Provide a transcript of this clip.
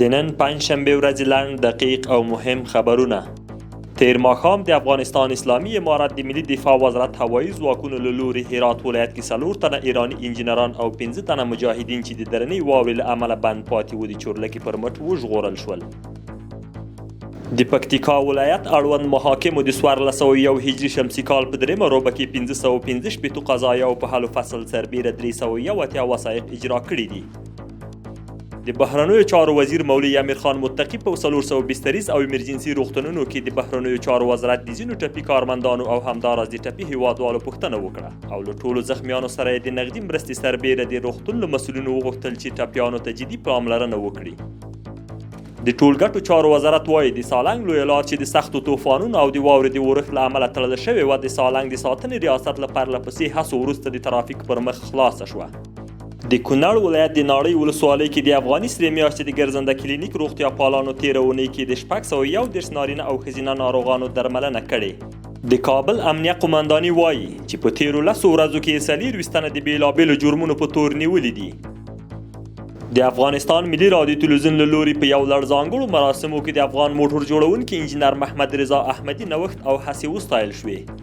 د نن پنجشنبې ورځې لنډ دقیق او مهم خبرونه. تیر ماښام د افغانستان اسلامي امارت د ملي دفاع وزارت هوایي ځواکونو له لوري هرات ولایت کې 4 تنه ایراني انجینران او 15 تنه مجاهدین چې د درنې واورې له امله بند پاتې وو د چورلکې پر مټ وژغورل شول. د پکتیکا ولایت اړوند محاکمو د 1401 هجري شمسي کال په درېیمه روبه کې 515 قضایاو په حل و فصل سربیره 381 وثایق اجرا کړي دي. د بهرنیو چارو وزیر مولوي امیر خان متقي په 400 بستریز او ایمرجنسي روغتونونو کې د بهرنیو چارو وزارت د ځینو ټپي کارمندانو او همداراز د ټپي هیوادوالو پوښتنه وکړه او له ټولو زخمیانو سره د نغدي مرستې سربیره د روغتون له مسؤلینو وغوښتل چې ټپیانو ته جدي پاملرنه وکړي. د ټولګټو چارو وزارت وایي د سالنګ لویه لار چې د سختو طوفانونو او د واورې د اورښت له امله تړل شوې وه د سالنګ د ساتنې ریاست له پرله پسې هڅو وروسته د ترافیک پر مخ خلاصه شوه. د کونړ ولایت د ناړۍ ولسوالۍ کې د افغاني سرې میاشتې د ګرځنده کلینیک روغتیا پالانو تېره اونۍ کې د 611 نارینه او ښځینه ناروغانو درملنه کړې. د کابل امنیه قمنداني وایي چې په تېرو 10 ورځو کې 24 تنه د بېلابېلو جرمونو په تور نیولي دي. د افغانستان ملي رادیو تلویزیون له لوري په یو لړ ځانګړو مراسمو کې د افغان موټر جوړونکي انجینر محمد رضا احمدي نوښت او هڅې وستایل شوې.